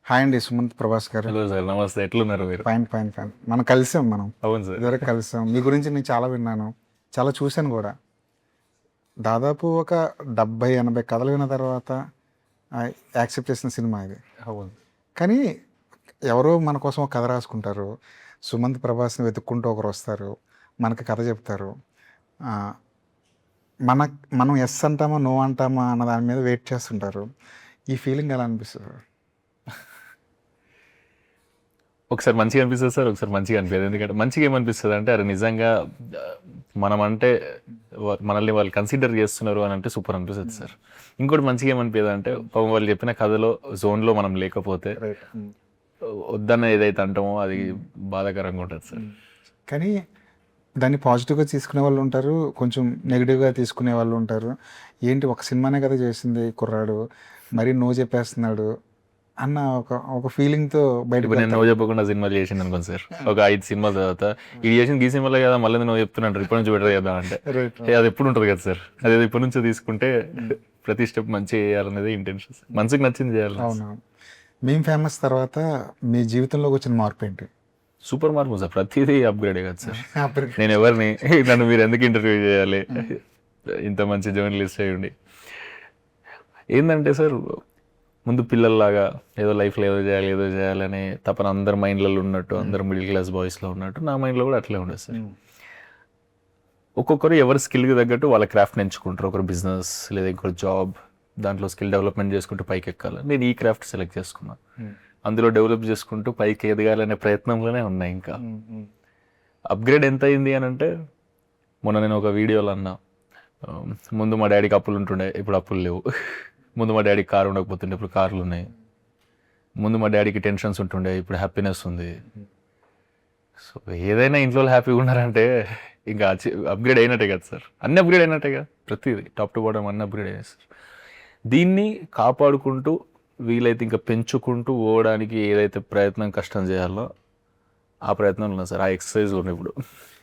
Hi అండి, సుమంత్ ప్రభాస్ గారు. Hello sir, నమస్తే. ఎట్లున్నారు మీరు? Fine fine fine. మనం కలిసాం. అవును సార్. ఇదివరకు కలిసాం. మీ గురించి నేను చాలా విన్నాను, చాలా చూశాను కూడా. దాదాపు ఒక 70-80 కథలు విన్న తర్వాత యాక్సెప్ట్ చేసిన సినిమా ఇది. అవును. కానీ ఎవరో మన కోసం ఒక కథ రాసుకుంటారు. సుమంత్ ప్రభాస్ని వెతుక్కుంటూ ఒకరు వస్తారు, మనకి కథ చెప్తారు. ఆ, మన మనం ఎస్ అంటామా నో అంటామా అన్న దాని మీద వెయిట్ చేస్తుంటారు. ఈ ఫీలింగ్ ఎలా అనిపిస్తుంది? ఒకసారి మంచిగా అనిపిస్తుంది సార్, ఒకసారి మంచిగా అనిపించదు. ఎందుకంటే మంచిగా ఏమనిపిస్తుంది అంటే, అరే నిజంగా మనం అంటే మనల్ని వాళ్ళు కన్సిడర్ చేస్తున్నారు అని అంటే సూపర్ అనిపిస్తుంది సార్. ఇంకోటి మంచిగా ఏమనిపించదు అంటే, పాపం వాళ్ళు చెప్పిన కథలో జోన్లో మనం లేకపోతే వద్దన్న ఏదైతే అంటామో అది బాధాకరంగా ఉంటుంది సార్. కానీ దాన్ని పాజిటివ్గా తీసుకునే వాళ్ళు ఉంటారు, కొంచెం నెగిటివ్గా తీసుకునే వాళ్ళు ఉంటారు. ఏంటి, ఒక సినిమానే కదా చేసింది కుర్రాడు, మరీ నో చెప్పేస్తున్నాడు అన్న ఒక ఫీలింగ్తో బయటకు ఇప్పుడు నేను నో చెప్పకుండా సినిమాలు చేసింది అనుకోండి సార్, ఒక 5 సినిమాల తర్వాత ఇది చేసింది ఈ సినిమాలో కదా, మళ్ళీ నో చెప్తున్నాడు, ఇప్పటి నుంచి బెటర్ కదా అంటే అది ఎప్పుడు ఉంటుంది కదా సార్. అది ఇప్పటి నుంచో తీసుకుంటే ప్రతి స్టెప్ మంచిగా చేయాలనేది ఇంటెన్షన్. మనసుకి నచ్చింది చేయాలి. అవును. మేము ఫేమస్ తర్వాత మీ జీవితంలోకి వచ్చిన మార్పు ఏంటి? సూపర్ మార్పు సార్, ప్రతిదీ అప్గ్రేడే కదా సార్. నేను ఎవరిని నన్ను మీరు ఎందుకు ఇంటర్వ్యూ చేయాలి, ఇంత మంచి జర్నలిస్ట్ అయ్యండి. ఏంటంటే సార్, ముందు పిల్లల్లాగా ఏదో లైఫ్లో ఏదో చేయాలనే తపన అందరి మైండ్లలో ఉన్నట్టు, అందరు మిడిల్ క్లాస్ బాయ్స్లో ఉన్నట్టు నా మైండ్లో కూడా అట్లే ఉండదు సార్. ఒక్కొక్కరు ఎవరి స్కిల్కి తగ్గట్టు వాళ్ళ క్రాఫ్ట్ ఎంచుకుంటారు. ఒకరు బిజినెస్ లేదా ఇంకొక జాబ్, దాంట్లో స్కిల్ డెవలప్మెంట్ చేసుకుంటూ పైకి ఎక్కాలి. నేను ఈ క్రాఫ్ట్ సెలెక్ట్ చేసుకున్నాను, అందులో డెవలప్ చేసుకుంటూ పైకి ఎదగాలనే ప్రయత్నంలోనే ఉన్నాయి. ఇంకా అప్గ్రేడ్ ఎంత అయింది అని అంటే, మొన్న నేను ఒక వీడియోలో అన్నా, ముందు మా డాడీకి అప్పులు ఉంటుండే, ఇప్పుడు అప్పులు లేవు. ముందు మా డాడీకి కారు ఉండకపోతుండే, ఇప్పుడు కార్లు ఉన్నాయి. ముందు మా డాడీకి టెన్షన్స్ ఉంటుండే, ఇప్పుడు హ్యాపీనెస్ ఉంది. సో ఏదైనా ఇంట్లో హ్యాపీగా ఉన్నారంటే ఇంకా అప్గ్రేడ్ అయినట్టే కదా సార్. అన్ని అప్గ్రేడ్ అయినట్టే కదా, ప్రతిదీ టాప్ టు బాటమ్ అన్ని అప్గ్రేడ్ అయ్యాయి సార్. దీన్ని కాపాడుకుంటూ వీలైతే ఇంకా పెంచుకుంటూ పోవడానికి ఏదైతే ప్రయత్నం కష్టం చేయాలో ఆ ప్రయత్నంలో ఉన్నా సార్. ఆ ఎక్సర్సైజ్లో ఉన్నాయి ఇప్పుడు.